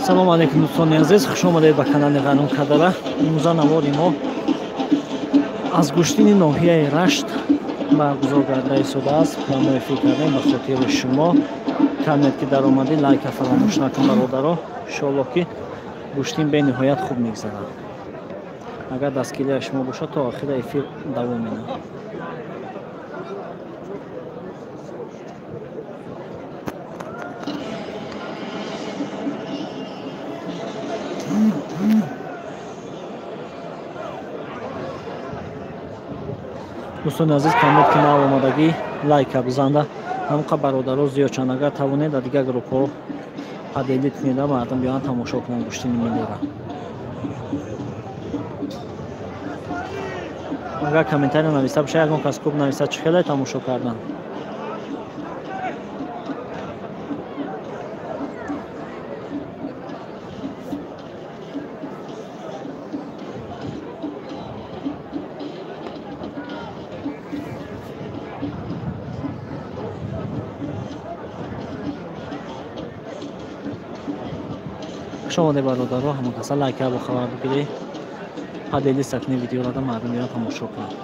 салому алайкум дӯстони азиз, хуш омадед ба канали Ғанун Кадара. имрӯза навори мо аз гӯштини ноҳияи Рашт баргузор гарда истодааст ва мо эфир кардем ба хотири шумо. камед ки даромадӣ, лайка фаромӯш накун бародаро. иншоаллоҳ ки гӯштин бениҳоят хуб мегзарад. агар дастгирии шумо бошад, то охира эфир давом менам. дӯстони азиз, камед ки нав омадагӣ лайка бизанда ҳамқа бародаро зиёдшанд. агар тавонед дар дигар группҳо паделӣ кунед, мардум биёянд тамошо кунанд гӯштини миллиро. агар комментария нависта бошад, ягон кас хуб нависта чӣ хеле тамошо кардан. шомоде бародаро, ҳамон каса лайка бо хабар бигирӣ, падели сакни видеоро да мардум биёянд тамошо кунанд.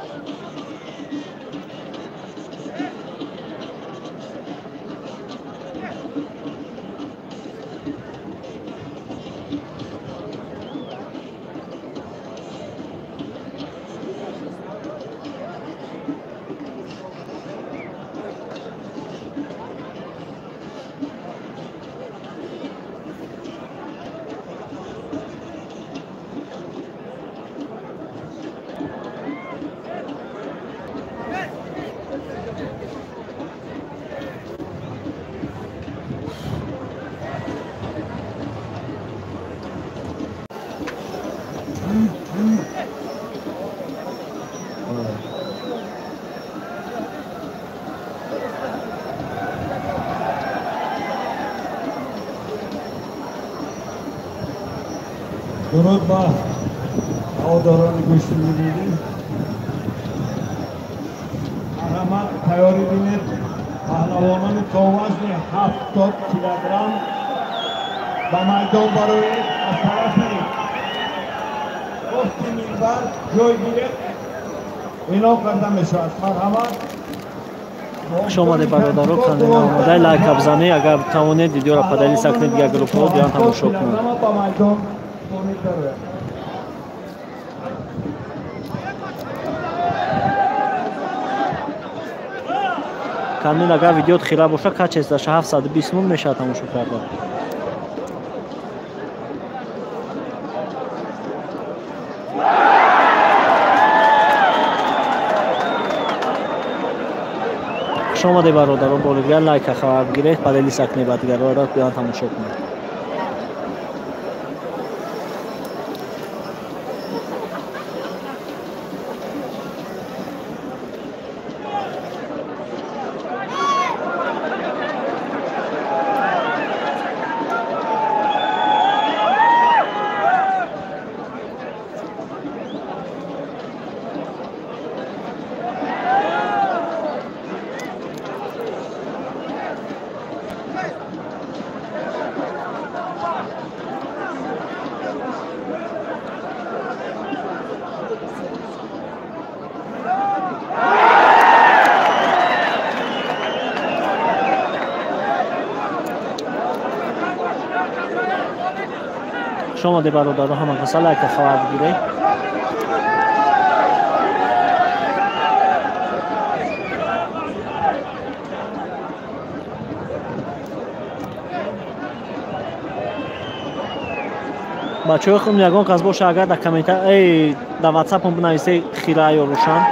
درود با هواداران گوشتی می‌بینید. مرحمت تیاری بینید. پهلوانان تووزن 70 کیلوگرم به میدان برای از طرف گفتی منبر جای گرفت اینا کرده میشود. مرحمت шомоде бародаро, канали омадай лайка бизанед. агар тавонед видеоро падали сакнед дигар группҳо биёянд тамошо кунанд. камил агар видеот хира боша, качеста 720 мун мешавад тамошо кардан. шомоде бародаро, болигар лайка хабар бигиред, падели сакнед ба дигароро биёянд тамошо кунанд. шомоде бародаро, ҳамон каса лайка хабар бигиред. бачаҳои хуб, ягон кас боша, агар дар комментария дар ватсапам бинависед хира ё рӯшан.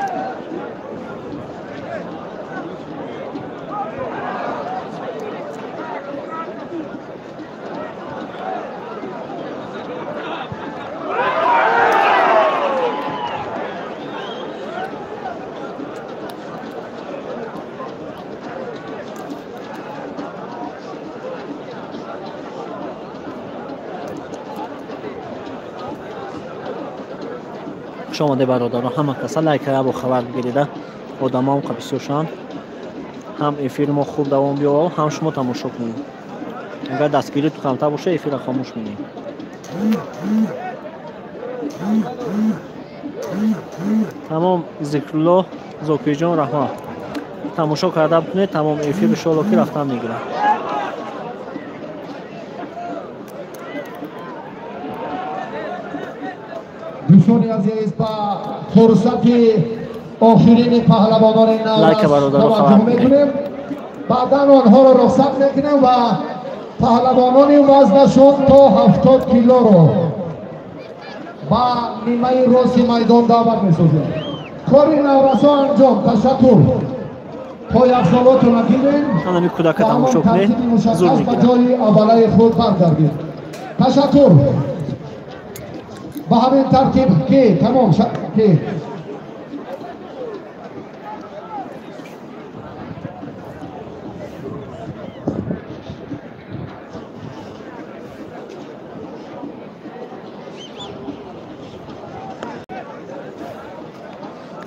шомоде бародаро, ҳама каса лайка бо хабар бигирида одамам қабисошанд. ҳам эфири мо хуб давом биёбад, ҳам шумо тамошо кунед. агар дастгирӣ ту камтар боша эфира хомӯш менем. тамом зикрулло зокиҷон раҳмат тамошо карда бутунед. тамом эфир иншоалло ки рафтан мегирад. دوستان عزیز با فرصت آخرین پهلوانان لایک برادر رو خبر میکنیم. بعدا آنها رو رخصت میکنیم و پهلوانان وزنشون تا 70 کیلو رو با نیمه راست میدان دعوت میسازیم. کاری نورسا انجام. تشکر. پای افضلاتون رو گیرین انا می کودک تماشا کنید زور میگیرم. جای اولای خود برگردید. تشکر. با همین ترتیب که تمام شد که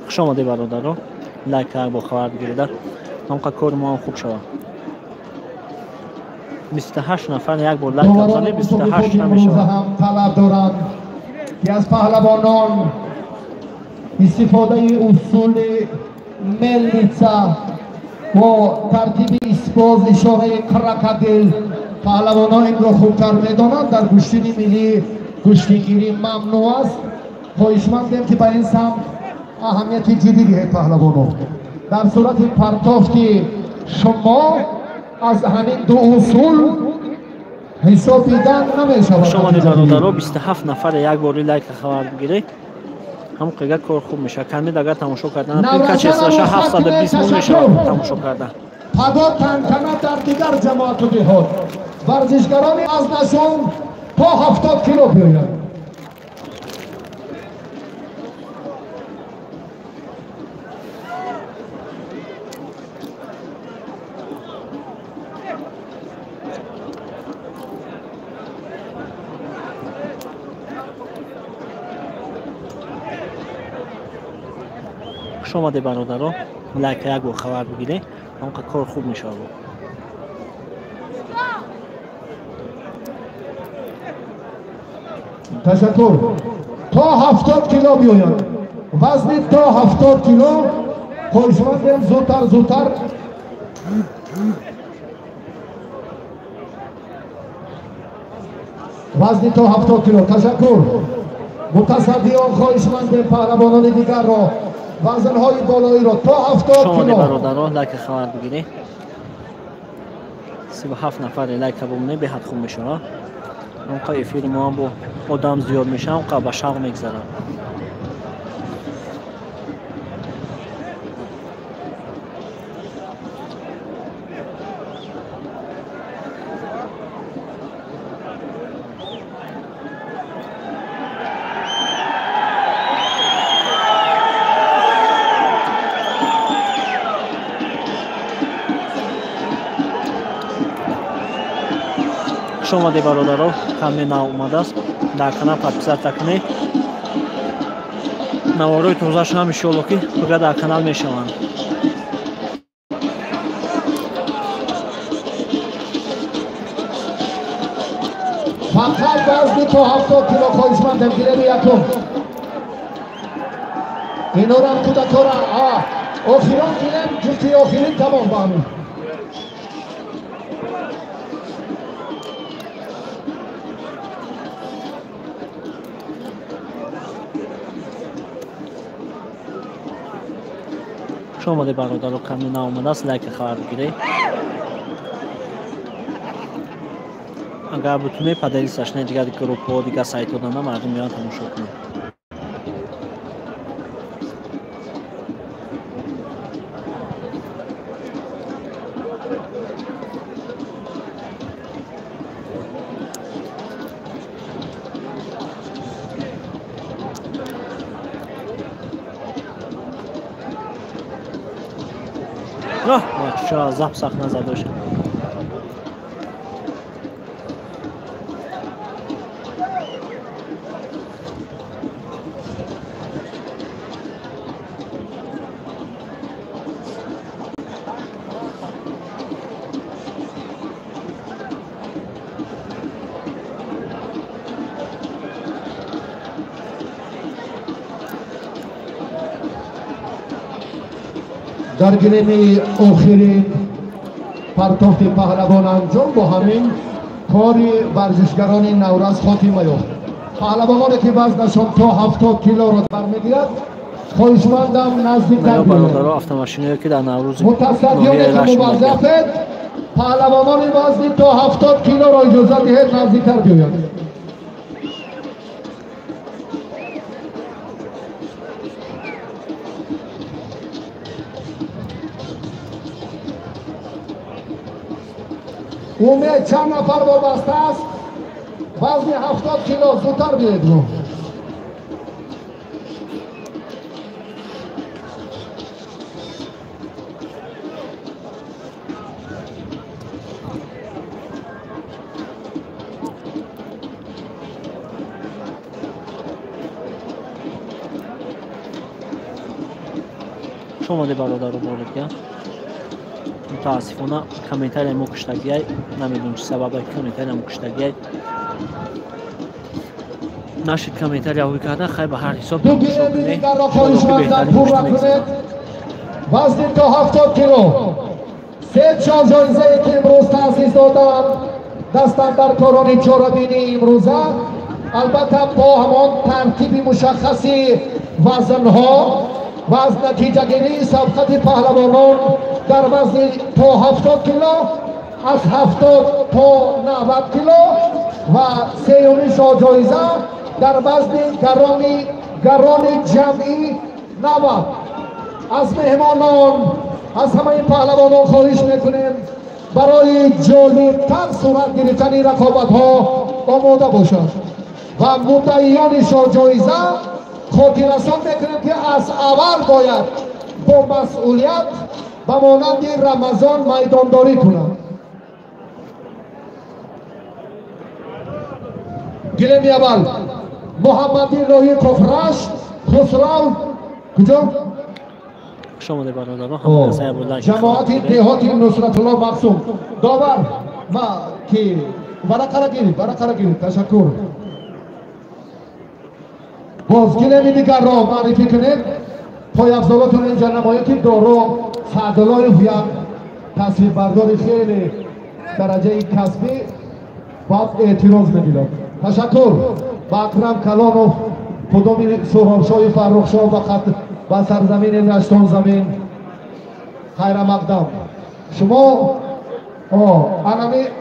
خوش آمده برادران. لایک با خبر بگیرید همونقدر کار ما هم خوب شود. 28 نفر یک بار لایک بزنید 28 نمیشه. هم طلب دارند که از پهلوانان استفاده اصول ملیتسا با ترتیب اسپاز اشاره کرکدل پهلوانان این را خوبتر میدانند. در گشتین ملی گشتیگیری ممنوع است. خواهشمندیم که به این سمت اهمیت جدی دهید پهلوانان. در صورت پرتافت شما از همین دو اصول حساب دیدن نمیشود. شما برادران 27 نفر یک بار لایک خبر بگیرید هم قیگه کار خوب میشه. کمی اگر تماشا کردن پیکا چیزش 720 میشه تماشا کردن. پدا تنکنه در دیگر جماعت و دهات ورزشگران از نشون تا 70 کیلو بیاید. شما برادران لایک یک بار خبر بگیرید همونقدر کار خوب میشه. تشکر. تا 70 کیلو بیاید. وزن تا 70 کیلو. خواهشمندم زودتر وزن تا 70 کیلو. تشکر. متصدیان خواهشمندم پهلوانان دیگر را وزنهای بالایی را تا 70 کیلو. شما برادران لایک خبر بگیرید 37 نفر لایک بمونه به حد خوب میشه. اونقدر افیر ما هم با آدم زیاد میشه اونقدر به شوق میگذره. شما برادران کمی نو اومده است در کانال پادپیسات کنید. نوارای توزش هم انشالله که دیگه در کانال میشوند. فقط وزن تا 70 کیلو خواهشمندم گیره یکم. اینو رو هم کودکان آخران گیرم جفتی آخرین تمام با همین. شما برادران کمی نو اومده است لایک خبر بگیرید. اگر بتونید پدری سشنه دیگر گروپ ها دیگر سایت ها دارن مردم میان تماشا کنید. چرا زب سخت نزده باشه. در گرم آخرین پرتافت پهلوان انجام با همین کار ورزشگران نوروز خاتمه یافت. پهلوانانی که وزنشان تا 70 کیلو را برمی‌گیرد خواهشمندم نزدیکتر بیایید. متصدیانی که موظفید پهلوانان وزنی تا 70 کیلو را اجازه دهید نزدیکتر بیایید. امید چند نفر وابسته است؟ وزن 70 کیلو زودتر بیایید. شما برادر بزرگ متاسفانه کامنتاری ما کشتگی نمیدونم چه سبب کامنتاری ما کشتگی نشید کامنتاری اوی کرده خیلی به هر حساب شو کنه وزن تا 70 کیلو 3 جایزه که امروز تأسیس دادن دستن در کاران چهاربینی امروزه البته با همان ترتیب مشخصی وزنها و از نتیجه گیری سبقت پهلوانان در وزن تا 70 کیلو از 70 تا 90 کیلو و سومین جایزه در وزن گران جمعی 90. از مهمانان از همه پهلوانان خواهش میکنیم برای جالبتر صورت گرفتن رقابت ها آماده باشند و مدعیان جایزه خاطررسان میکنیم که از اول باید با مسئولیت و مانند رمضان میدانداری کنند. گلمی اول محمدی راهی کفرش خسرو کجا؟ شما ده برادران هم کسای بودن جماعتی دهاتی نصرت الله مقصوم داور ما که برقرار گیرید تشکر. باز گلمی دیگر را معرفی کنید پای افضالاتون اینجا نمایی که دارو سعدالله یک تصویر برداری خیلی درجه کسبی باید اعتراض نمیداد. تشکر با اکرم کلانو کدومی سهرابشای فرخشاه و خط و سرزمین رشتان زمین خیر مقدم شما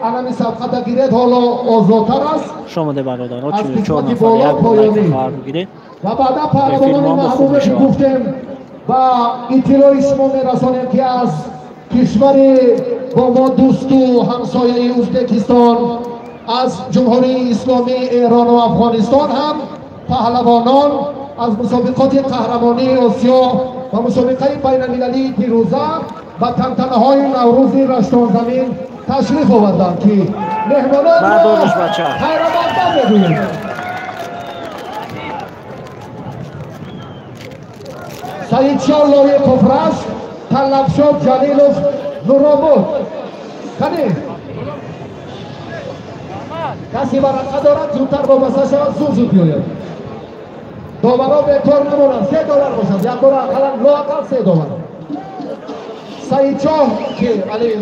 انمی سبقت گیرید حالا آزادتر است شما ده برادرها 44 نفر یک لایک خواهر بگیرید و بعدا پهلوانان محبوب که گفتیم و اطلاع شما میرسانیم که از کشور با ما دوست و همسایه ازبکستان از جمهوری اسلامی ایران و افغانستان هم پهلوانان از مسابقات قهرمانی آسیا و مسابقه بین المللی پیروزه و تنتنه های نوروز رشتان زمین تشریف آوردند که مهمانان را خیر مقدم میگوییم. سعید شاه لایه کفرش طلبشاه جلیلوف نورآباد کنید کسی برقه دارد زودتر با مسئله شود زود بیاید. داورا به کار نمونند 3 داور باشند یک دور اقلا لااقل 3 داور. سعید شاه که علی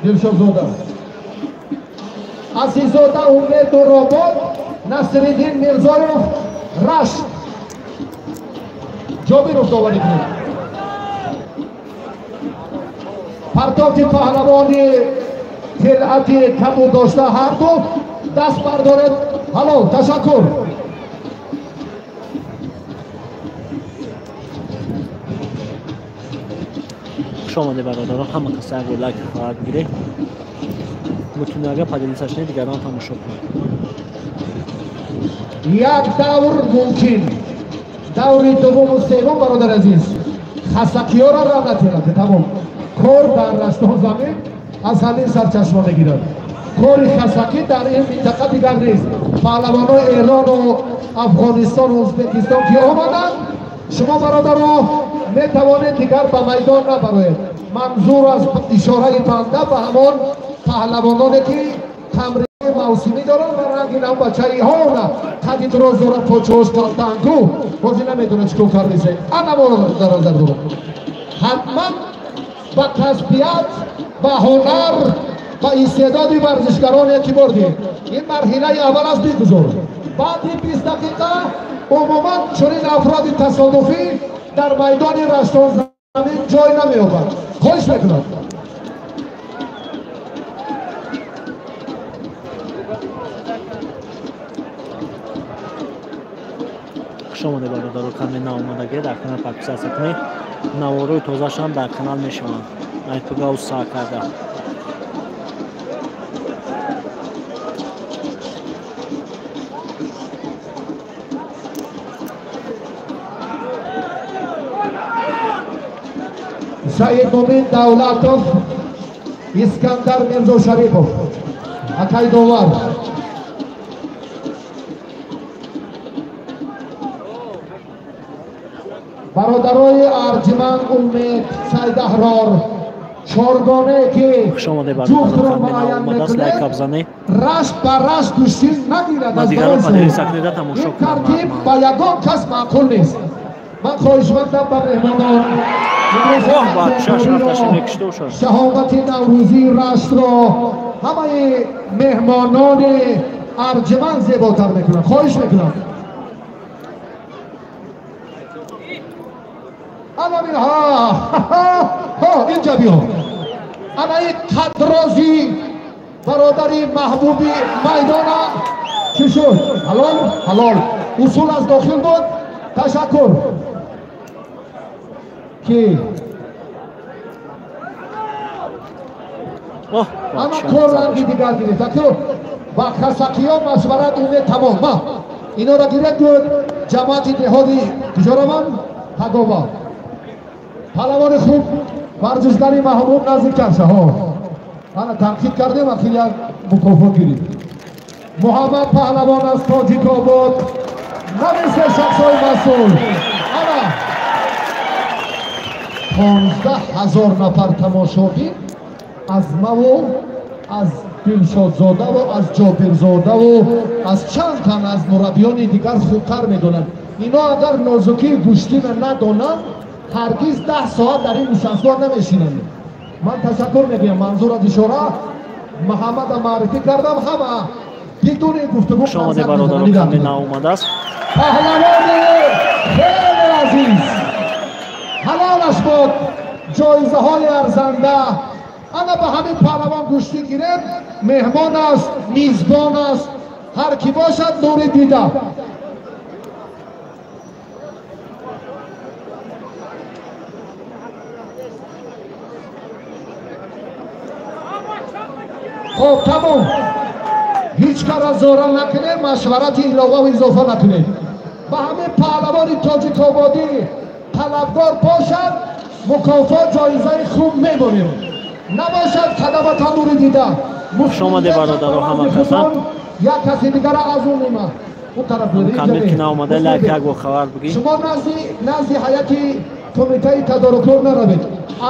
دلشاه زاده عزیزاده امید نورآباد نصرالدین میرزایوف رشت جابیروف داوری کنید. پرتافت پهلوانی طلعتی کمو داشته هر دو دست بردارد. حالا تشکر. شما ده برادران همه کسای رو لایک خواهر بگیرید میتونه اگر پادلی سشنه دیگران تماشا کنید. یک دور ممکن دوری دوم و سوم برادر عزیز خسکی ها را نتیرد تمام کار در رشتان زمین از همین سرچشمه میگیرد. کار خسکی در این منطقه دیگر نیست. پهلوانان ایران و افغانستان و ازبکستان که آمدند شما برادران میتوانید دیگر به میدان نبرید. منظور از اشاره بنده به همان پهلوانانی که تمرین موسمی دارن و رنگین هم بچه‌ای ها نه قدی دراز دارن پاچه‌اش کالتنگو بازی نمیدونه چکو کار میشه. انا ما در نظر دارم حتما با کسبیت با هنر با استعداد ورزشکاران که بردیم این مرحله اول از بگذار بعد این 20 دقیقه عموما چنین افراد تصادفی در میدان رشتان زمین جای نمی‌یابند. خواهش میکنم شماره برادر کمی ناامادگی در کنار پاکستان سکنی نواروی توزش هم در کانال میشوند ایتوگا و سا کرده سعید مومن دولتوف اسکندر میرزا شریفوف اکای دوار برادرای ارجمند امید سعید احرار چارگانه که شماره برادر کمی نااماده است لایک ابزنی رشت بر رشت کشتی نگیرد از دیگران برای پدری سکنیده تماشا این کنند ترتیب با یگان کس معقول نیست من خواهشمندم به مهمانان شهامت نوروزی رشت را همه مهمانان ارجمند زیباتر میکنم خواهش میکنم الان ها اینجا بیا الان قدرازی برادری محبوبی میدان چی شد؟ حلال اصول از داخل بود تشکر که اما کار رنگی دیگر گیرید تکر با خسکی ها مشورت اونه تمام ما اینا را گیرد بود جماعتی دهادی کجا تگوبا پهلوان خوب ورزشکاری محبوب نزدیک کرده ها انا تنقید کردیم و خیلی مکافات گیرید محمد پهلوان از تاجیک آباد نمیشه شخصای مسئول انا 15,000 نفر تماشاگیر از ما و از دلشادزاده و از جابرزاده و از چند تن از مربیان دیگر خوبتر میدونند اینا اگر نازکی گوشتی ندانند هرگز 10 ساعت در این نشستگاه نمیشینند من تشکر میگم منظور از اشاره محمد معرفی کردم همه بدون گفتگو شماره برادران کمی نااماده است پهلوان خیلی عزیز حلالش بود جایزه های ارزنده انا به همین پهلوان گوشتی گیرد مهمان است میزبان است هر کی باشد نور دیده خب تمام هیچ کار از زورا نکنه مشورت علاوه و اضافه نکنه به همه پهلوان تاجیک آبادی طلبکار باشد مکافات جایزه خوب میبریم نباشد خدمات نور دیده شما ده برادر همه کسان یک کسی دیگر از اون نیمه اون طرف برید کامل که ناماده لکه و خبر بگی شما نزدی حیاتی کمیته تدارکات نروید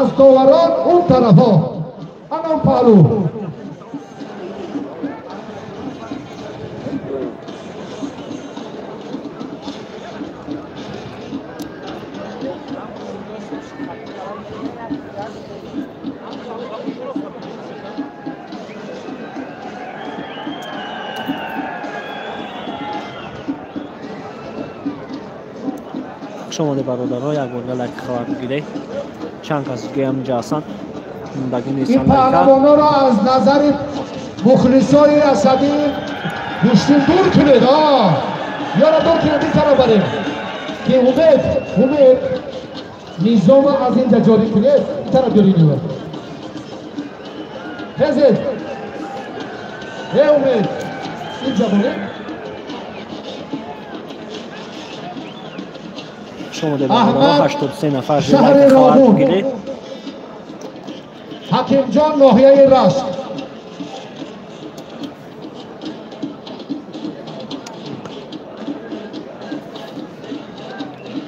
از داوران اون طرف ها اون پهلو شما ده برادرها یک بار لک خبر بگیره چند کس دیگه هم اینجا هستن بگی نیستن این پهلوانا را از نظر مخلصای اسدی گوشتین دور کنید یارا دور کنید این طرف بریم که امید نظام از اینجا جاری کنید این طرف بیاری نیور خزید امید اینجا بریم شما ده برادرها 83 نفر شهر لک خبر راهون بگیره حکیم جان ناحیه رشت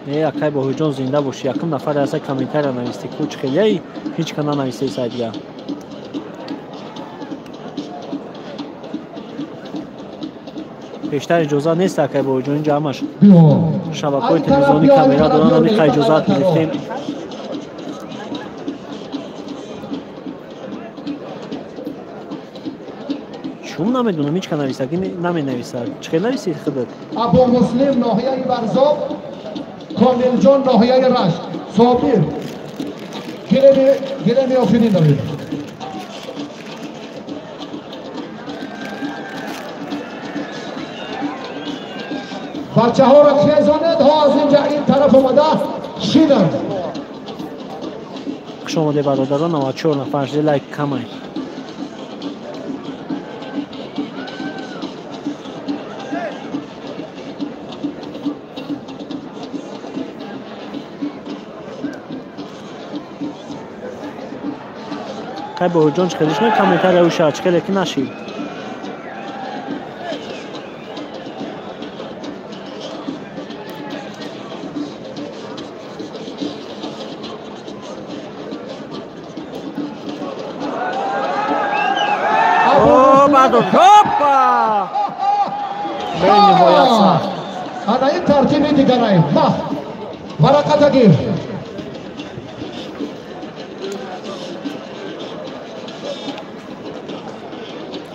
اکای با جان زنده باشی یکم نفر از کمیته را نویستی کوچ خیلی هیچ کنا نویستی سای دیگه بیشتر اجازه نیست اکای با جان اینجا همش شبکه‌های تلویزیونی کامera دارن همین اجازه گرفتیم شوم نمیدونم هیچ کار نویسه که نمینویسه چه نویسید خودت ابو مسلم ناحیه برزاب کامل جان ناحیه رشت صابر گله آفرین دارید بچه ها را خیزانت ها از اینجا این طرف اومده شیدن خوش آمده برادران 94 نفر لایک کمه خیلی با جان چخیلش نه کمیتر او شد چخیلی که نشید اوه بعدو هوپا به نهایت سر انا این ترتیبی دیگر نایی ما ورقت گیر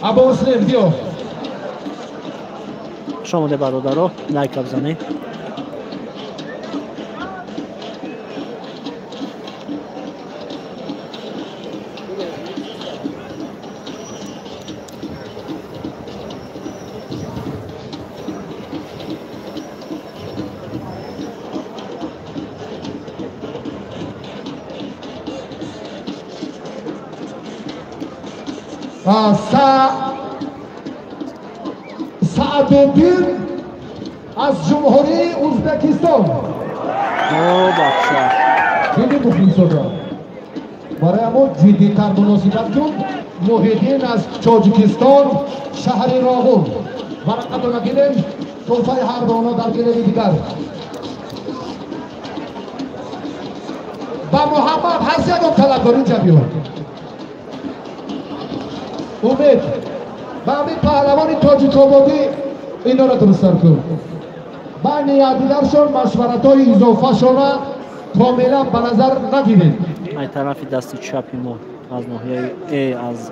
ابو مسلم بیو شما ده برادرها لایک بزنید سعدالدین از جمهوری ازبکستان خیلی مفید شد برای اما جدی تر مناسبت کن محیدین از تاجیکستان شهر راغون ورقت رو نگیریم توفای هر دانا در گله دیگر با محمد حسین و طلبگاری جبیون امید با همین پهلوان تاجیک آبادی اینا را درست کن با نیادیدرشون مشورت‌های اضافه‌شون را کاملا به نظر نگیرید این طرف دست چپی ما از ناحیه ای از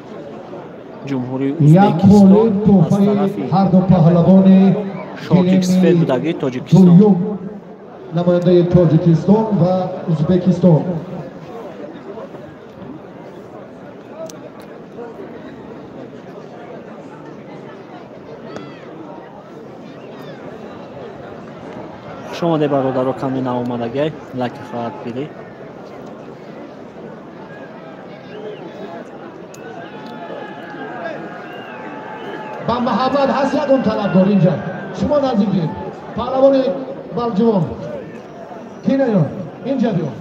جمهوری یک ازبکستان مولد توفای هر دو پهلوان شاکیک سفید بودگی تاجیکستان دوم نماینده تاجیکستان و ازبکستان شما ده برادرها کمی ناومدگی لایک خواهد بیدی با محمد حسین طلبگار اینجا شما نزدیکید پهلوان بلجوان کی نیان اینجا بیان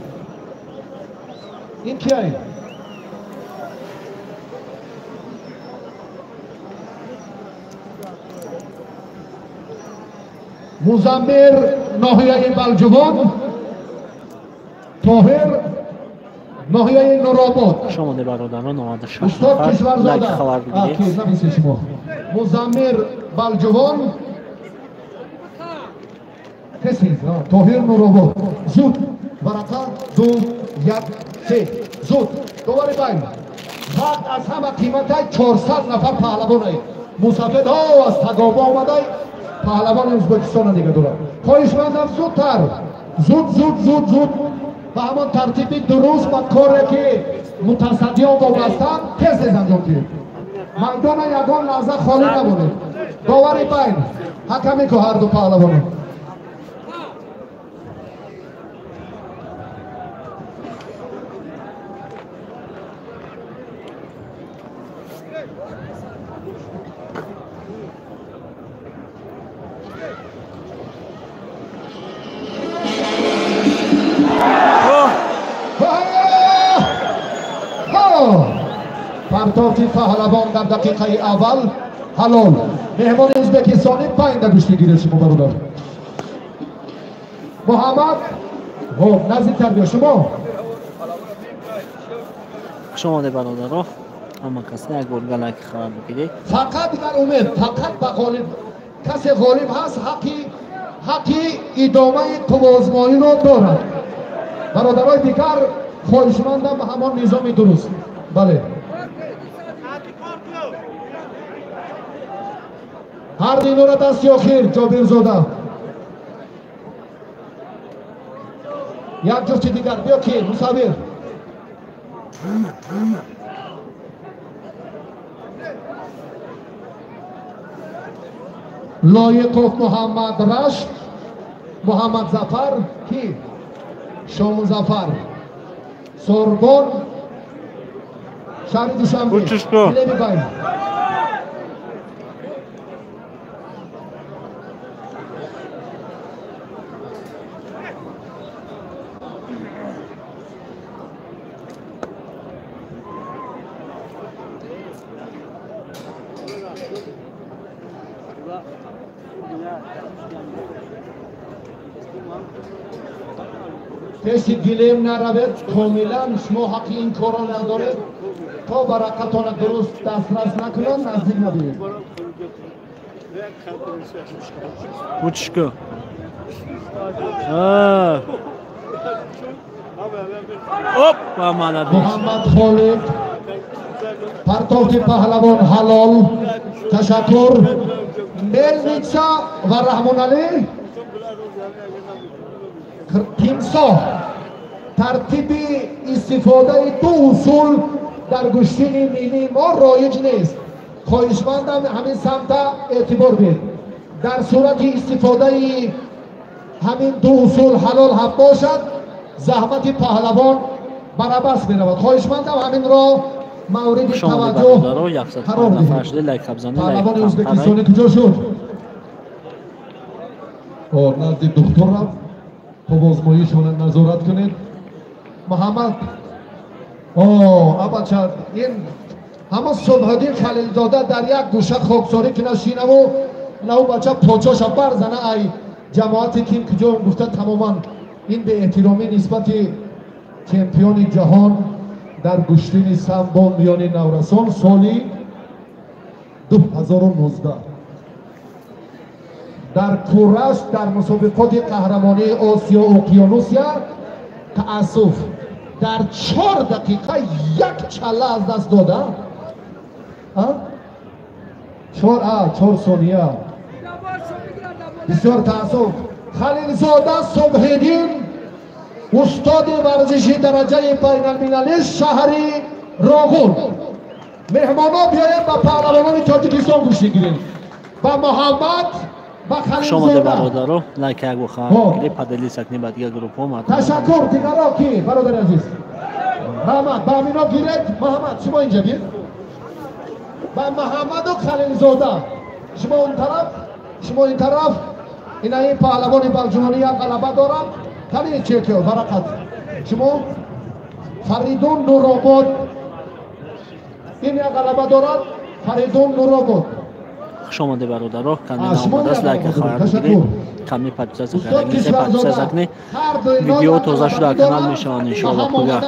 این کیه مزمر ناحیه بلجوان طاهر ناحیه نورآباد شما ده برادران 96 استاد نفر لایک کشورزاده خواهد بیدی نمیشه شما مزمر بلجوان کسی طاهر نورآباد زود ورقه 2 1 3 زود دوباره باید بعد از همه قیمت 400 نفر پهلوان مسافر ها از تگابا آمده پهلوان ازبکستان دیگه دارم خواهشمندم زودتر زود به همان ترتیب درست با کاری که متصدیان وابستن تیز انجام دهید میدان یگان لحظه خالی نمونه داوری بین حکمی که هر دو پهلوان پرتافتی پهلوان در دقیقه اول حلال مهمان ازبکستانی پایین در گوشتی گیره شما برادر محمد نزدیکتر بیا شما ده برادرها اما کسی یک گلگه لایک خواهد بگیرید فقط در امید فقط به غالب کسی غالب هست حقی ادامه توازمایی رو دارد برادرهای دیگر خواهشمندم به همان نظام درست بله هر دینورا دست یاخیر جابر زاده یک جفت دیگر بیا که مصابر لایقوف محمد رشد محمد زفر کی شام زفر سوربون شهر دوشنبه بله بگایم کسی گلیم نروید کاملا شما حق این کارا ندارید تا برکتان درست دسترس نکنن نزدیک نبید Пучка. Опа, молодец. محمد خالد پرتافت پهلوان حلال تشکر ملنیتسا و رحمان علی تیمسا ترتیب استفاده دو اصول در گشتین ملی ما رایج نیست خواهشمندم همین سمت اعتبار بید در صورت استفاده همین دو اصول حلال هم باشد زحمت پهلوان برابر می رود خواهشمندم همین را مورد توجه قرار دهید پهلوان ازبکستانی کجا شد نزد دکتر رفت خب آزمایشون نظارت کنید محمد ابچه این همه صبحدین خلیلزاده در یک گوشه خاکساری که نشینه و نه بچه پاچاش برزنه ای جماعتی که کجا گفته تماما این به احترامی نسبت چمپیون جهان در گشتین سمبو میان نورسان سالی 2019 در کورش در مسابقات قهرمانی آسیا اقیانوسیا تأسف در 4 دقیقه یک چله از دست داده 4 ثانیه بسیار تأسف خلیلزاده صبحدین استاد ورزشی درجه بین المللی شهری راغون مهمانا بیاید و پهلوانان تاجیکستان گوش گیرید و محمد شما برادرو لایک یک بخواه کلیپ پدلی سکنی بعد دیگه گروپ هم تشکر دیگرها کی برادر عزیز محمد با امینا گیرید محمد شما اینجا بید و محمد و خلیلزاده شما اون طرف شما این طرف این این پهلوان بلجوانی یک غلبه دارم کلی چکه برکت شما فریدون نورآباد این یک غلبه دارد فریدون نورآباد شما برادرو کانال آماده است لایک خواهر بگیرید کمی پادزاز کردن پادزاز کنید ویدیو تازه شده کانال میشوند ان شاء الله پویا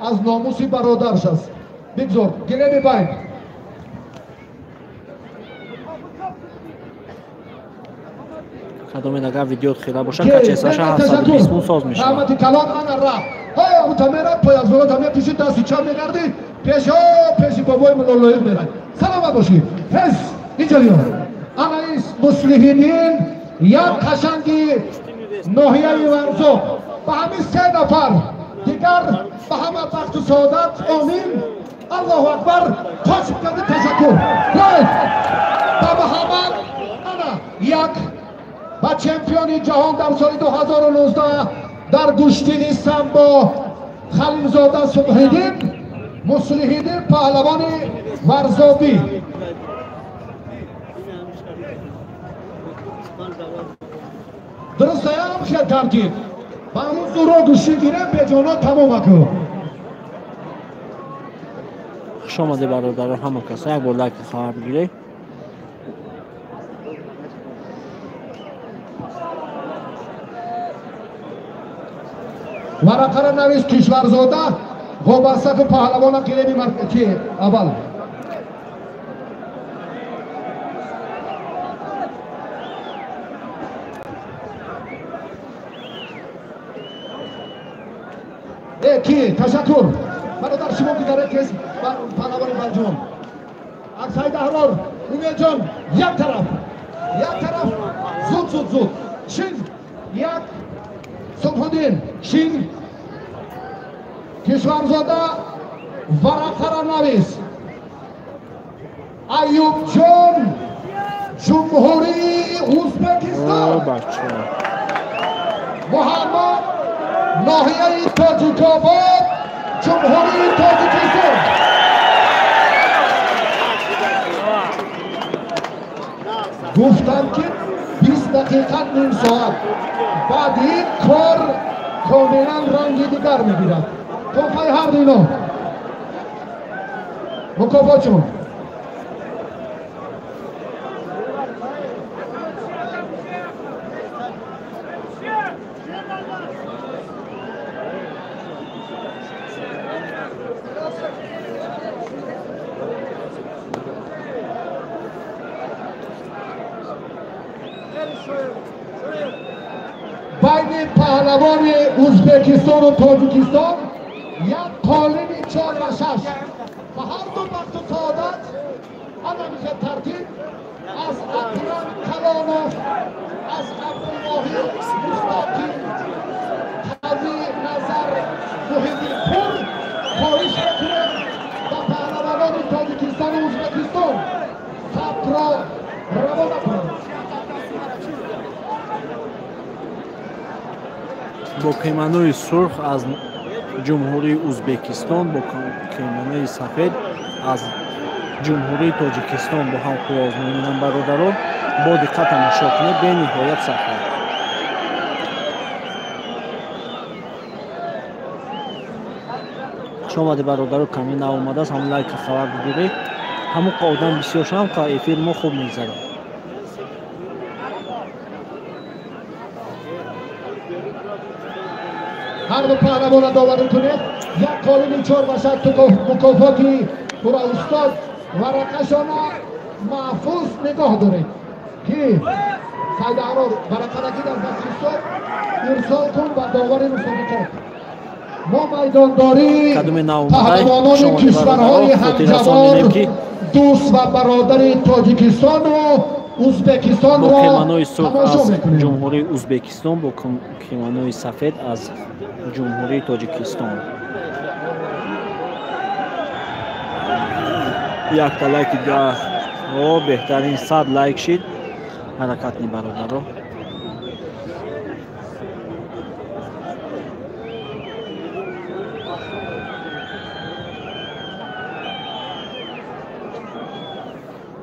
از ناموسی برادرش است بگذار گله ببین کدوم نگاه ویدیو خیلی باشه که چه هست 120 ساز میشه رحمت کلام انا را ها متمرد پای زورا تمام پیش دست چپ میگردی پیش بابای مولایی میرن سلام باشید پس اینجا انایس مصلحین یک قشنگی ناحیه ورزو به همین 3 نفر دیگر به همه بخت و سعادت آمین الله اکبر خوش کرده تشکر رایت به محمد انا یک و چمپیون جهان در سال 2019 در گشتین سمبو خلیلزاده صبحدین مصلحین پهلوان ورزابی درسته هم خیلی کردید و همون زورا گوشی گیره به جانا تمام کن شما برادر همه کسا یک بار لایک خواهر بگیره ورقه را نویس کشورزاده وابسته که پهلوان کلیمی که اول کی تشکر برادر شما که داره کس پهلوان بلجوم اکسای دهرار Umerjon, یک طرف زود شین یک صبح‌الدین شین کشورزاده ورقه را نویس ایوب جان جمهوری ازبکستان محمد ناحیه تاجیک‌آباد جمهوری تاجیکستان گفتم که 20 دقیقه نیم ساعت بعد این کار کاملا رنگ دیگر میگیرد. توفای هر دینا مکافات شما بین پهلوان ازبکستان و تاجیکستان یک قالین 4 و 6 و هر دو وقت و سعادت همیشه ترتیب از اکرم کلانوف از عبدالواحد مصطفی قوی نظر محیدی پور خواهش میکنم و پهلوانان تاجیکستان و ازبکستان ثبت را روانه کنند. бо кайманои сурх аз ҷумҳурии ӯзбекистон бо кайманои сафед аз ҷумҳурии тоҷикистон бо ҳам қувоз меёнанд. бародарон бо диққат тамошо кунед, бениҳоят сафед. шомади бародаро ками наомадааст, ҳам лайка хабар бигиред. ҳамон одам бисёр шам ка эфир мо хуб мегзарад. هر دو پهلوان داوری کنید یک قالین 4 و 6 مکافاتی برای استاد ورقه‌شان محفوظ نگاه دارید که سید اعراب ورقه در دست استاد ارسال کن و داوری مسابقات. ما میدانداری پهلوانان کشورهای همجوار دوست و برادر تاجیکستان و ازبکستان бо را кайманои сурх تماشا аз میکنیم. ҷумҳурии ӯзбекистон бо кайманои сафед аз ҷумҳурии тоҷикистон. якта лайки беҳтарин 100 лайк шид. ҳаракатни бародаро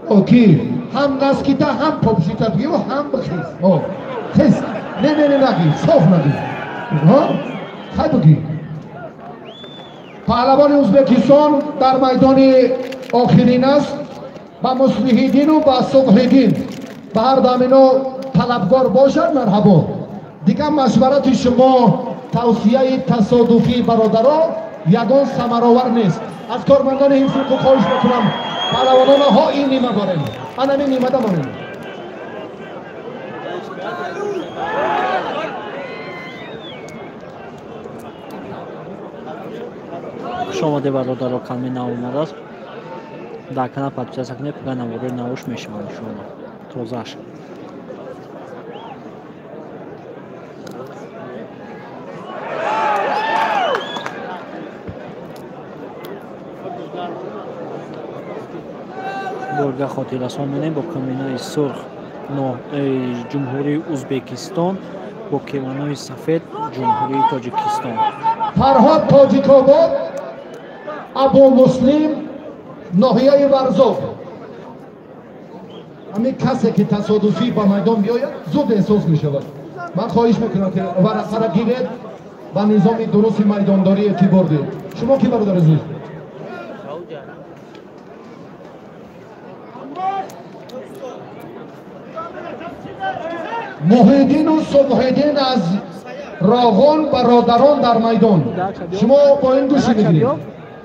اوکی هم نسکیتا هم پاپشیتا بگی و هم بخیز خیز نه نگی صاف نگی خیلی بگی. پهلوان ازبکستان در میدان آخرین است با مصلحیدین و با صلحیدین به هر دمینا طلبگار باشد. مرحبا دیگه مشورت شما توصیه تصادفی برادران یگان ثمرآور نیست. از کارمندان این فرق خواهش میکنم پهلوانان ها این نیمه داریم انمی نیمه داریم. шомади бародаро ками наомадааст. дар канал подписаться кунед, пока наводҳои навош мешавад шумо тозаш. борга хотиррасон менем бо каминаи сурх ҷумҳурии ӯзбекистон бо кеманои сафед ҷумҳурии тоҷикистон. فرهاد تاجیک‌آباد ابو مسلم ناحیه ورزاب. همین کسی که تصادفی با میدان بیاید زود احساس می شود. من خواهش میکنم که ورقه را گیرید و نظام درست میدانداری اعتبار دید. شما کی برادر عزیز؟ محیدین و صبحیدین از راغون برادران در میدان. شما با این گوشی میگیرید.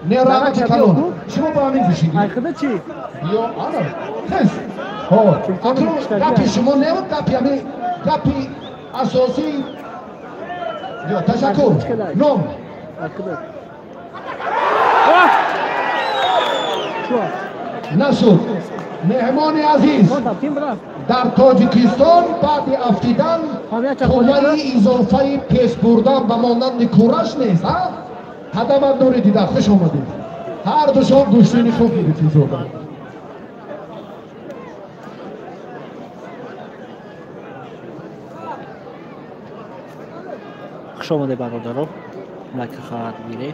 نه رحمت کلون. شما با همین گوشی میگیرید. айқида чӣ یا آنه خیز اکنون گپی شما نمید گپی همین گپی اساسی یا تشکر نام айқида نشد مهمان عزیز در تاجیکستان بعد افتیدن قوه اضافه پیش بردن و مانند کورش نیست. هدف نوری دیده خوش آمدید. هر دو شما گوشتینی خوب گیرید زودن. خوش آمده برادران. لکه خواهد گیره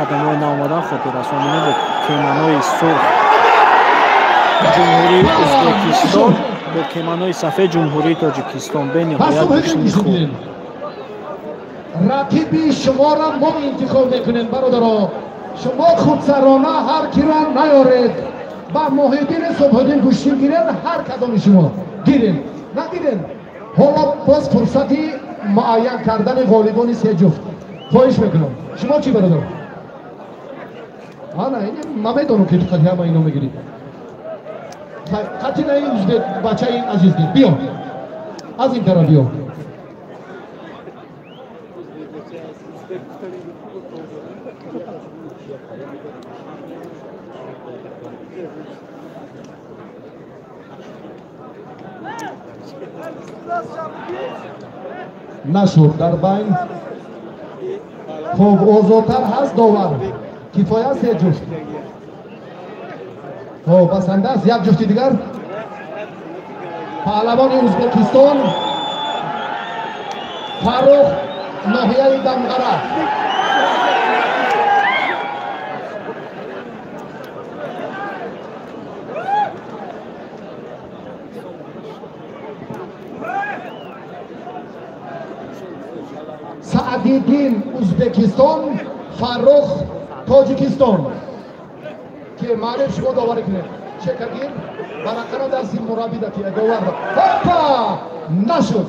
قدم های نامدن خاطر رسانیه با کیمانای سرخ جمهوری ازبکستان با کیمانای سفید جمهوری تاجیکستان به نهایت گوشتنی خوب. رقیبی شما را ما انتخاب میکنیم برادران. شما خودسرانه هر کی را نیارید. با محیدین صبحدین گوشتین گیرید. هر کدام شما گیرید نگیرید. حالا باز فرصتی معین کردن غالبان سه جفت خواهش میکنم. شما چی برادران؟ نه این من میدونم که خیلی همه اینو میگیرید. خطی نه این بچه این عزیز گیر بیا از این طرف بیا. نشد در بین خوب اوزوتر هست داور کفایت سه جفت بسنده است. یک جفتی دیگر پهلوان ازبکستان فاروق ناحیه دمغره سعدیدین ازبکستان فاروق تاجیکستان که معلوم شما داوری کنید چکرگیر برقرار دستی مرابی دکی داور هاپا نشد.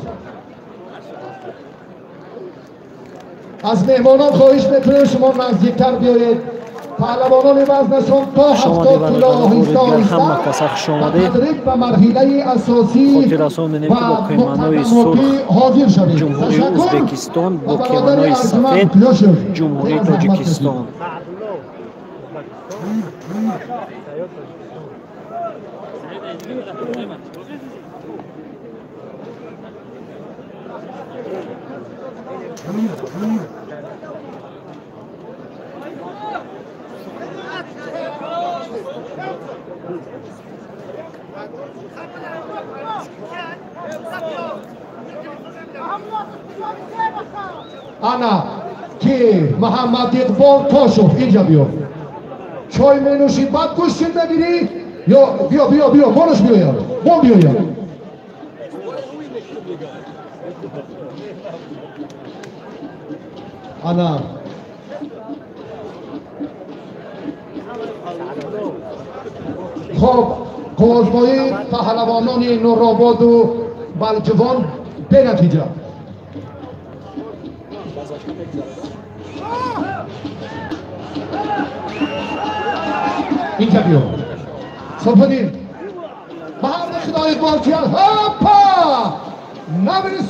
از مهمانان خواهش میکنیم شما نزدیکتر بیایید. پهلوانان وزنشان تا 70 کیلو آهسته آهسته تدریج به مرحله اساسی و مقدماتی حاضر شوید. جمهوری ازبکستان با کیمانای سفید جمهوری تاجیکستان. انا که محمد اقبال کاشف اینجا بیا چای می نوشید بعد گوشتین بگیری یا بیا بیا بیا مانش بیاید ما بیاید. انا خب قوازگاهی پهلوانان نورآباد و بلجوان به نتیجه اینجا بیا صفحدین محمد خدای بالچیان هاپا نویس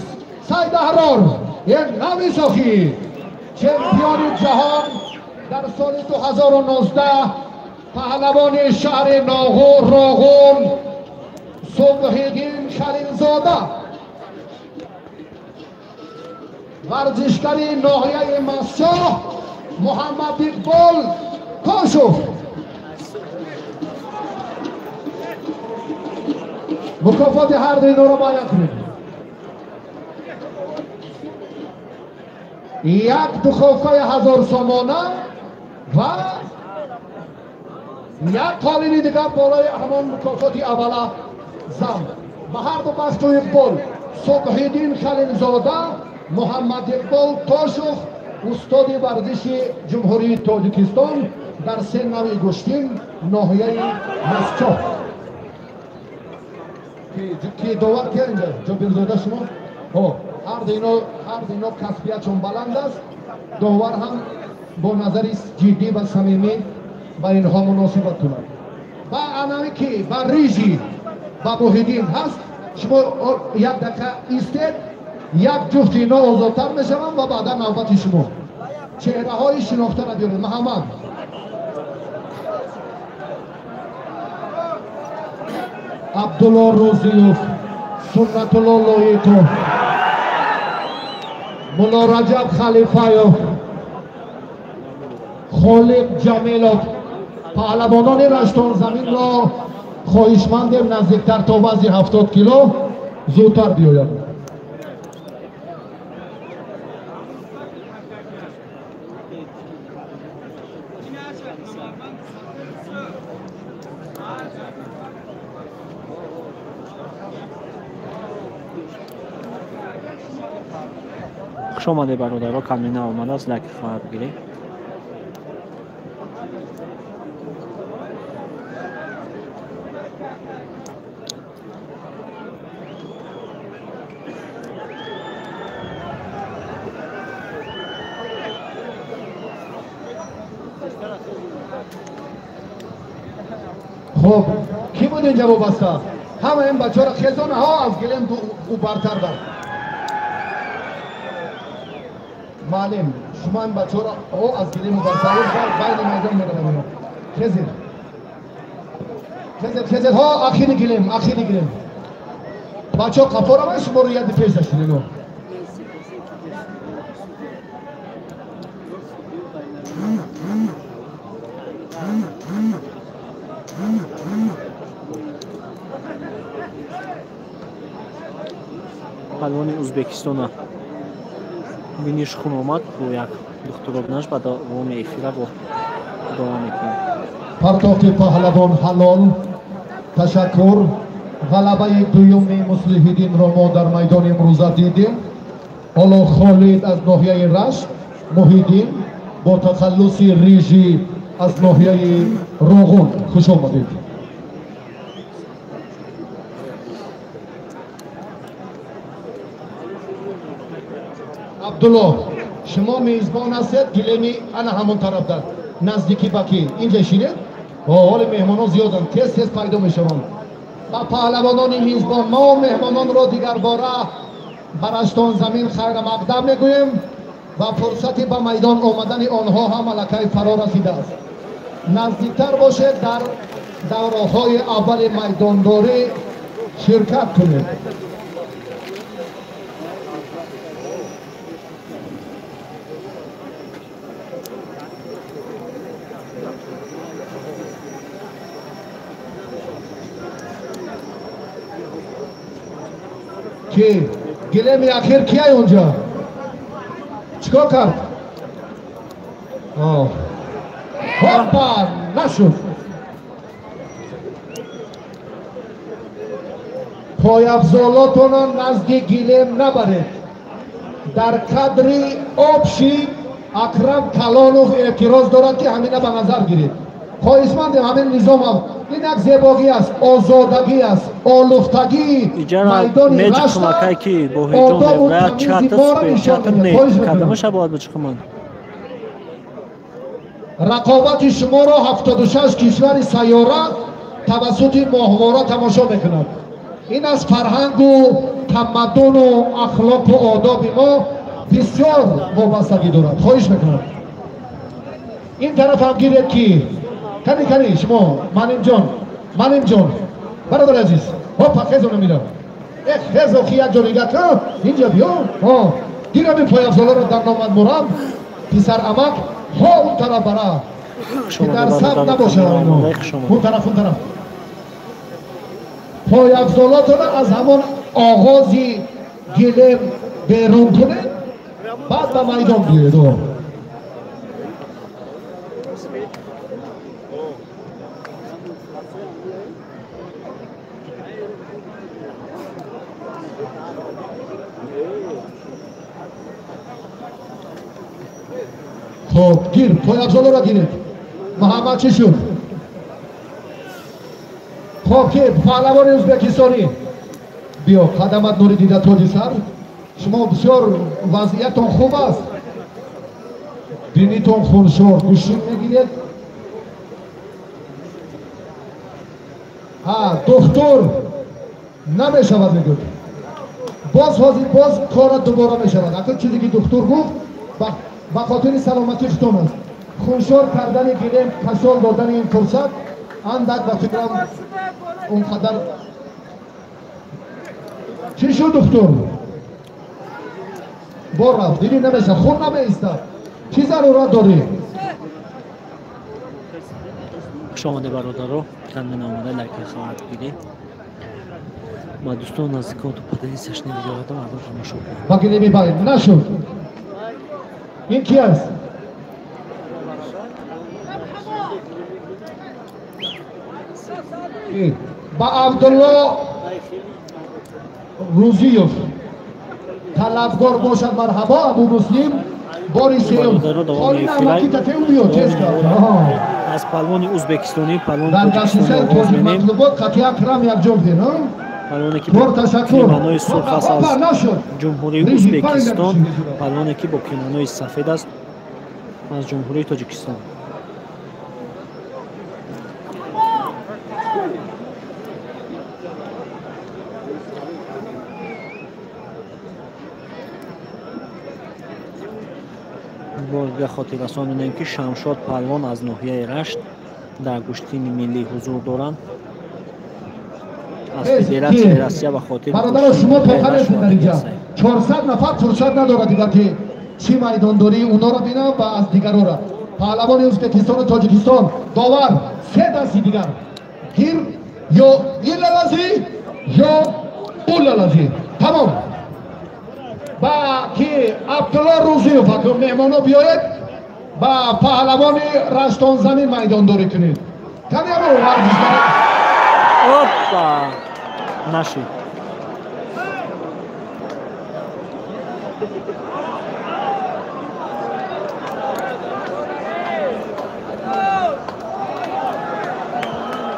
سید احرار یک نوی ساخی چمپیون جهان در سال 2019 پهلوان شهر ناغور راغون صبحدین خلیلزاده ورزشکاری ناحیه مسجد محمد اقبال کاشف مکافات هر دو اینا رو بیان کنید. یک دخوفه 1000 سامانه و یک قالینی دیگر بالای همان مکافاتی اوله زم به هر دو بخش و اقبال صبحدین خلیلزاده محمد اقبال کاشف استاد ورزش جمهوری تاجیکستان در سه نوع گشتین ناحیه مسجد که داور که اینجا جابرزاده شما هر دینا کسبیتشون بلند است. داور هم با نظری جدی و صمیمی با اینها مناسبت کنند. با انامی که با ریجی با محیدین هست شما یک دقیقه ایستید یک جفت اینا آزادتر میشوند و بعدا نوبت شما چهره‌های شناخته را بیارید. محمد عبدالله روزیوف، سنت الله لویتو، مولا رجب خلیفایوف، خالق جمیلوف، پهلوانان رشتان زمین را خواهشمندم نزدیکتر تا وزن 70 کیلو زودتر بیاید. خوش آمده برادرها، کمینه آمده است، لایک فقط بگیرید. خب کی بود اینجا وابسته؟ همه این بچه ها را خیزان ها از گلیم او برتر بر. معلم شما این بچه ها را از گلیم او برتر بین میدان میدونم. خیزید ها اخیر گلیم بچه ها قفا را شما رو یاد پیش داشتین. پهلوان ازبکستان بینیش خون آمد با یک دخترابنش و دوام افیره با دوام میکنه. پرتاخت پهلوان حلال تشکر. غلبه دوم مصلح‌الدین را ما در میدان امروزه دیدیم. حالا خالد از ناحیه رشت، محیدین با تخلص ریجی از ناحیه روغون. خوش آمدید. عبدالله شما میزبان هستید، گلیمی انا همون طرف در نزدیکی بکی اینجا شیرید. حال مهمان ها زیادن، تیز پیدا میشوند. و پهلوانان میزبان ما مهمانان را دیگر باره برشتان زمین خیر مقدم میگوییم و فرصتی به میدان آمدن آنها هم ملکه فرا رسیده است. نزدیکتر باشید، در دوره های اول میدانداری شرکت کنید. که گلیم اخیر کیه اونجا؟ چیکار کرد؟ هاپا نشد. پای افزالاتون نزدیک گلیم نبرید. در قدری آبشی اکرم کلانوف اعتراض دارد که همینه به نظر گیرید. خواهشمندم همین نظام هم این یک زیبایی است، آزادگی است، آلوفتگی میدان رشت آداب و تمیزی ما را نشان می‌دهد. رقابت شما را 76 کشور سیاره توسط ماهواره تماشا میکند. این از فرهنگ و تمدن و اخلاق و آداب ما بسیار وابستگی دارد. خواهش میکنم این طرف هم گیرید که کنی شما منیم جان برادر عزیز ها خیزو نمیدم خیزو خیات جانیگت اینجا بیا گیرم این پای افضالا رو در نامد مرم پیسر امک ها اون طرف برا که در سر نباشه اون طرف پای افضالاتون از همون آغازی گلیم بیرون کنه بعد به میدان بیاید. خب گیر پای افضالا را گیرید. محمد چی شد؟ خب که پهلوان ازبکستانی بیا قدمت نوری دیده تاجی سر شما بسیار وضعیتون خوب است بینیتون خونشور گوشین میگیرید دکتر نمیشود میگوید باز کار دوباره میشود اگر چیزی که دکتر گفت به خاطر سلامتیشتون است. خونشور کردن گلیم کسال دادن این فرصت اندک به فکرم اونقدر چی شد دکتر؟ بار رفت دیدی نمیشه خون نمیستد چی ضرورت داری؟ خوش آمده برادرو کندن آمده لایک خواهد بگیرید با دوستان نزدیکان تو پدری سشنی ویدیو رو مردم تماشا کنید با گلی میبرید نشد این کی است؟ با عبدالله روزیوف طلبگار باشد مرحبا ابو مسلم باری سیوم خالی نمکی تتیم بیو چیز کرد از پلوان ازبکستانی پلوان در تاجیکستانی دستیسه آغاز توجی می‌کنیم. مطلوبات قطعی اکرم یک جمع دین پلوانی که بار با تشکر کیمانوی سرخ است از نشد جمهوری ازبکستان پلوانی که با کیمانوی سفید است از جمهوری تاجیکستان به خاطر رساندیم که شمشاد پلوان از ناحیه رشت در گشتین ملی حضور دارند از فدراسیون روسیه به خاطر برادر شما پاخر هستید در اینجا 400 نفر فرصت نداره دیگر که چی میدان داری اونا رو بینم و از دیگران را پهلوان ازبکستان و تاجیکستان داور سه دستی دیگر گیر یا این لالازی یا اون لالازی تمام با که عبدالله روزیوف اگر مهمانا بیاید با پهلوان رشتان زمین میدان داری کنید کمی همه ورزش اوپا نشید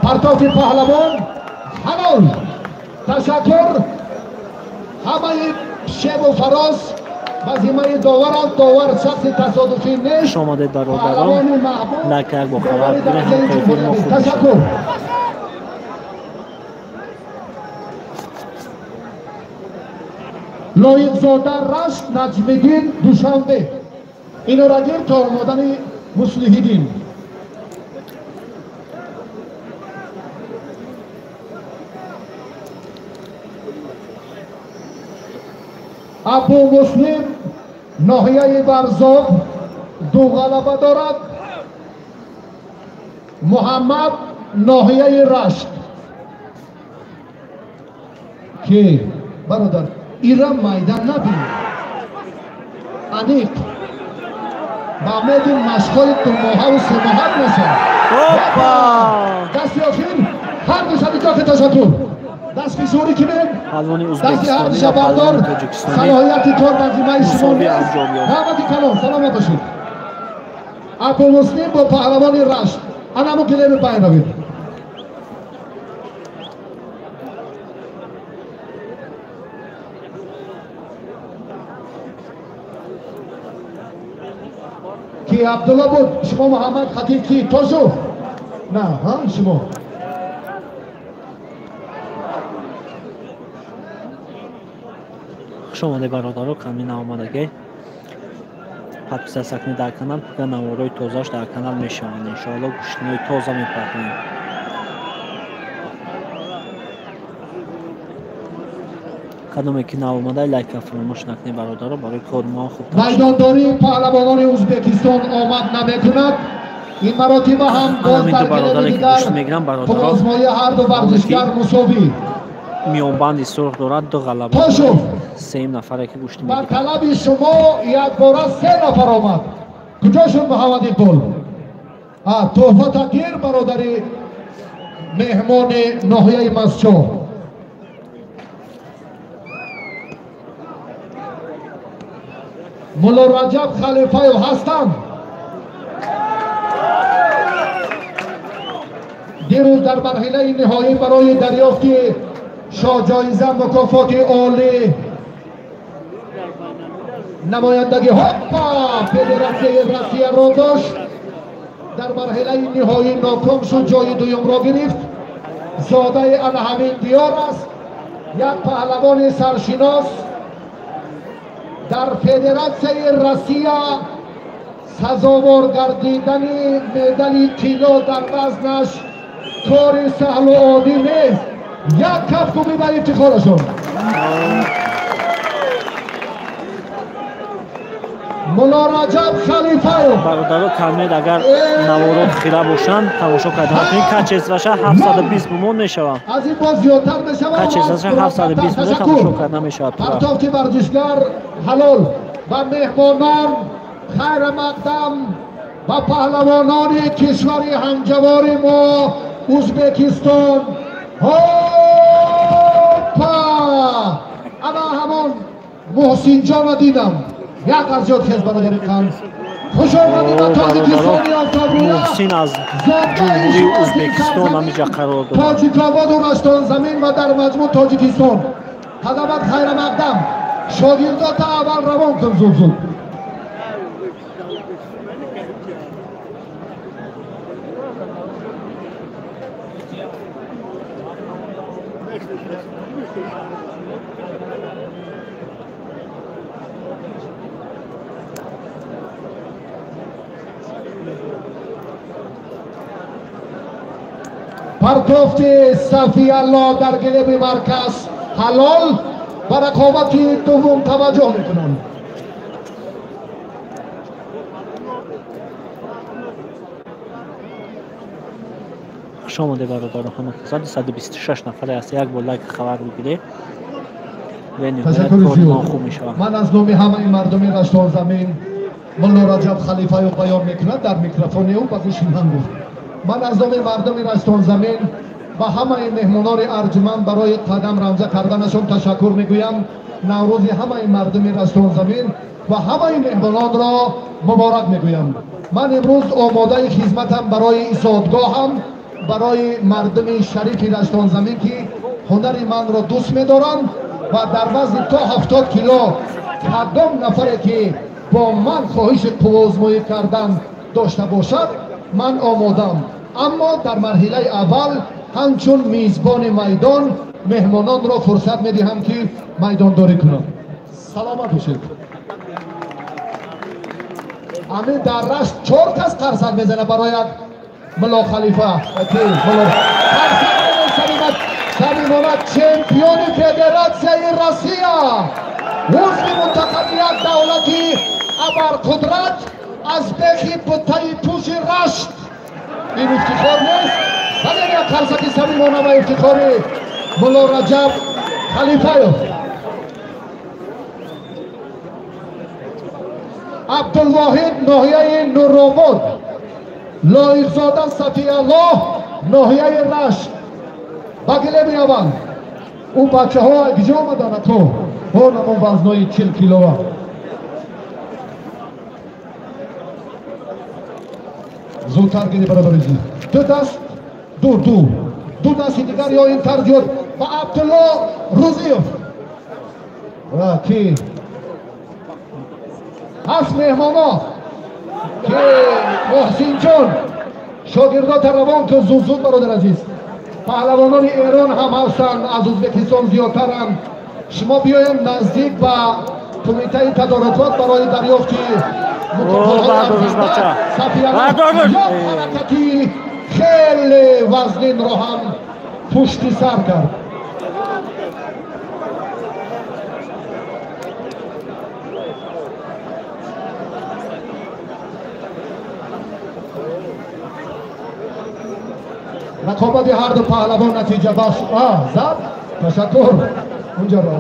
پرتاف پهلوان حلال تشکر همه شب و فراز وزیمه داور شخص تصادفی نیست شما در برادران لکه با خبر بگیره هم کیفیر ما خوب تشکر لایق زاده رشت نجمدین دوشنبه اینو را گیر تا آمدن مصلحیدین ابو مسلم ناحیه برزاف دو غلبه دارد محمد ناحیه رشت که برادر ایران میدان نبین انیق با امید مشقای دو ماه و سه ماه میشن دستی آخر هر دو شدی که تشکر دست پیشوری کنیم دستی هر دیشه بردار صلاحیتی کار وزیمه شما نیست رحمتی کلام سلامت باشید ابو مسلم با پهلوان رشت انمو کلیم پایین روید کی عبدالله بود شما محمد خطیب کی تو شو نه ها شما شما برادران کمی آمدگی подписаться сакни дар канал ва наворои тозаш дар канал мешаванд иншоалло гӯштинои тоза мепарвоем кадоме ки навомада лайка фаромӯш накунед бародаро барои кори мо хуб майдондории паҳлавонони ӯзбекистон омад намекунад ин маротиба ҳам боз дар гелеби дигар озмоии ҳарду варзишгар мусовӣ миёнбанди сурх дорад ду ғалаба сеюм нафаре ки гӯшти ба талаби шумо якбора се нафар омад куҷо шуд муҳаммади пул тӯҳфатагир бародари меҳмони ноҳияи масчо мулло раҷаб халифаев ҳастанд дирӯз дар марҳилаи ниҳоӣ барои дарёфти шоҳҷоиза мукофоти олӣ намояндагӣ ҳоппа федератсияи россияро дошт дар марҳилаи ниҳоӣ ноком шуд ҷои дуюмро гирифт зодаи анҳамин диёр аст як паҳлавони саршинос дар федератсияи россия сазовор гардидани медали тило дар вазнаш кори саҳлу оддӣ нест. як кафкуби ба ифтихорашон. мулло Раҷаб Халифаев бародаро камед агар наворот хира бошанд тамошо кардан качесраша 720 бумон мешавад. аз ин боз зиёдтар мешавад. качесраша 720 бумон тамошо кардан мешавад. партовки варзишгар ҳалол ва меҳмонон хайра мақдам ва паҳлавонони кишвари ҳамҷавори мо Ӯзбекистон. ҳопа ана ҳамон муҳсинҷона дидам. як аз зиёд хез бародари қанд хуш омадед ба тоҷикистони офтобрӯя. муҳсин аз ҷумҳурии Ӯзбекистон ҳамиҷа қарор дорад. тоҷикободу раштонзамин ва дар маҷмӯъ тоҷикистон. ҳадабат хайра мақдам шогирдота аввал равон кун зуд. партофти Сафиялло дар гилеби марказ ҳалол ба рақобати дуввум таваҷҷӯҳ мекунанд. шомоде бародаро ҳама 126 нафаре аст. як бор лайк хабар бигиред. ман аз номи ҳамаи мардуми раштонзамин мулло Раҷаб Халифаев баён мекунад дар микрофони ӯ ба гӯши ман гуфт. ман аз номи мардуми раштонзамин ба ҳамаи меҳмонони арҷуманд барои қадам рамза карданашон ташаккур мегӯям. наврӯзи ҳамаи мардуми раштонзамин ва ҳамаи меҳмононро муборак мегӯям. ман имрӯз омодаи хизматам барои исоатгоҳам, барои мардуми шарифи раштонзамин ки ҳунари манро дӯст медоранд ва дар вазни то 70 кило кадом нафаре ки бо ман хоҳиши қуввоозмоӣ кардан дошта бошад ман омодаам. аммо дар марҳилаи аввал ҳамчун мизбони майдон меҳмононро фурсат медиҳам ки майдондорӣ кунанд. саломат бошед. амин дар рашт 4 кас қарсак мезанад барояд мулло Халифа. самимона чемпиони федератсияи Россия, узви мутақаббият давлати абарқудрат азбеки бутаи пӯши рашт. ин ифтихор нест? вале як қарсаки самимона ва ифтихори мулло Раҷаб Халифаев. абдулвоҳид ноҳияи Нуробод, лоиқзода Сафиялло ноҳияи Рашт. ба гилеби аввал ӯ бачаҳо гиҷо омадана то он ҳамон вазнои 40 килова. зудтар гири бародаризи ду даст ду дасти дигар ё ин тарҷуд ба Абдулло Рӯзиев ки ҳаст меҳмоно ки муҳсинҷон шогирдота равон ку зуд бародар азиз. паҳлавонони Эрон ҳам ҳастанд, аз Ӯзбекистон зиёдтаранд. шумо биёед наздик ба кумитаи тадорукот барои дарёфти ҳаракати хеле вазнинро ҳам пушти сар кард. рақобати ҳарду паҳлавон натиҷабахш зад. ташаккур. унҷаро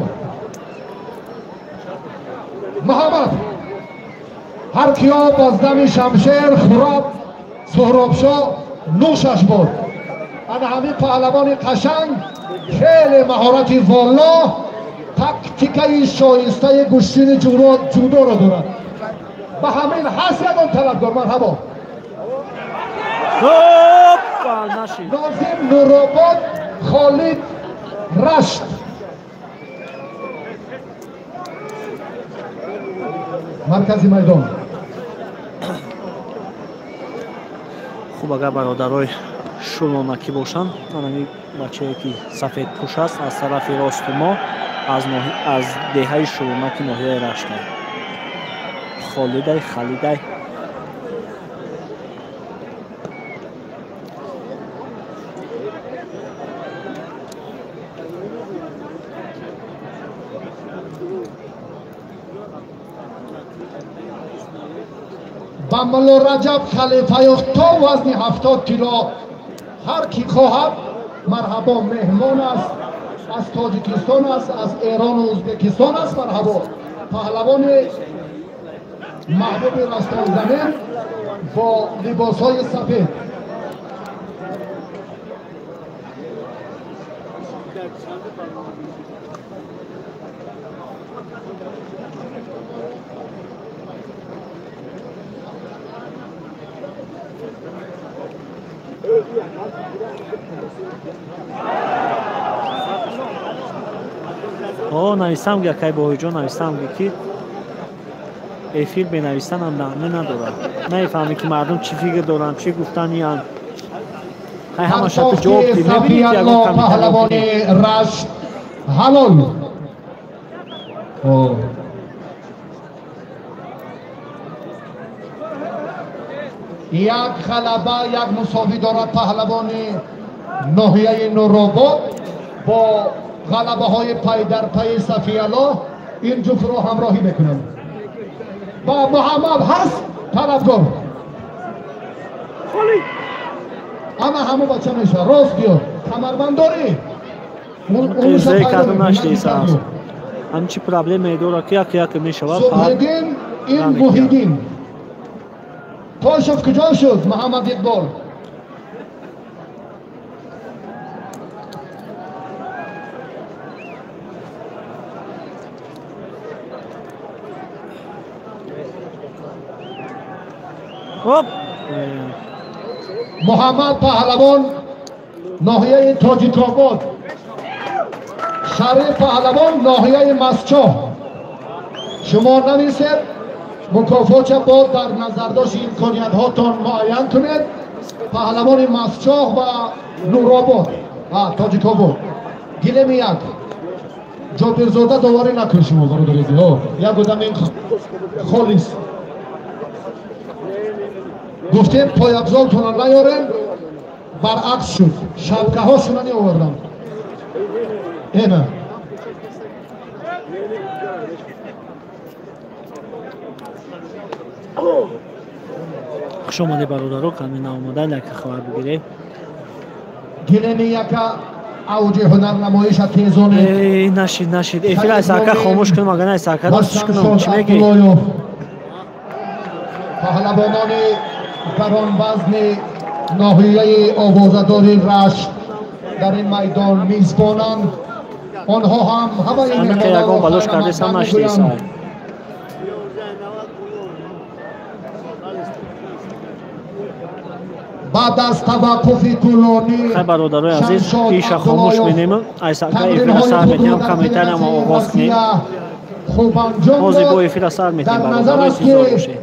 муҳаммад ҳар киё боздами шамшер хӯрад суҳробшо нӯшаш буд. ана ҳамин паҳлавони қашанг хеле маҳорати воло, тактикаи шоистаи гӯштини ҷудоро дорад. ба ҳамин ҳаст ягон талабгор. марҳабо. нозим Нуробод, Холид Рашт. маркази майдон. хуб агар бародарои шӯлонакӣ бошанд, анами бачае ки сафед пӯш аст аз тарафи росту мо аз деҳаи шӯлонаки ноҳияи Рашт. Холидай با ملا رجب خلیفه تا وزن 70 کیلو هر کی خواهد مرحبا مهمان است از تاجیکستان است از ایران و ازبکستان است مرحبا پهلوان محبوب رستان زمین با لباس های سفید навистам гакай боҳиҷон навистам ки эфир бенавистанам маънӣ надорад нафаҳмӣ ки мардум чӣ фикр доранд чӣ гуфтаниянд ҳай ҳамашаку ҷавоб дид мебинед ягон паҳлавони рашт ҳалол як ғалаба як мусовӣ дорад паҳлавони ноҳияи нуробод бо ғалабаҳои пай дар пайи сафияллоҳ ин ҷуфтро ҳамроҳӣ мекунанд ба муҳаммад ҳаст талабгор ана ҳамон бача меша рост биё камарбанд дорӣ ҳамчи проблемае дорад ки яке мешавад субҳиддин ин муҳиддин тошев куҷо шуд муҳаммад иқбол محمد پهلوان ناحیه تاجیک‌آباد شریف پهلوان ناحیه مسچاه شما نویسید مکافات باد در نظرداشت امکانیت هاتون معین کنید پهلوان مسچاه و نورآباد و تاجیک‌آباد گلم یک جابرزاده داوری نکن شما برادرید یک بودم این خالص گفتیم پایابزال تونن نیارن برعکس شد شبکه ها شونه نی آوردم اینه خوش آمده برادرها کمی آمدن یک خبر بگیره گلمی یک اوج هنر نمایش تیزانه نشید افیل از سرکه خاموش کنم اگر نه سرکه دستش کنم چی میگی؟ پهلوانان گران وزن ناحیه آوازه‌داری رشت در این میدان میزبانند آنها هم همه این که یکان بلوش کرده سم نشدی سای بعد از توقف طولانی خیلی برادرای عزیز پیش خاموش می‌نیم ایساکه افیل سر می‌تیم کمیتر هم آغاز کنیم بازی با افیل سر می‌تیم برادرای سیزار باشه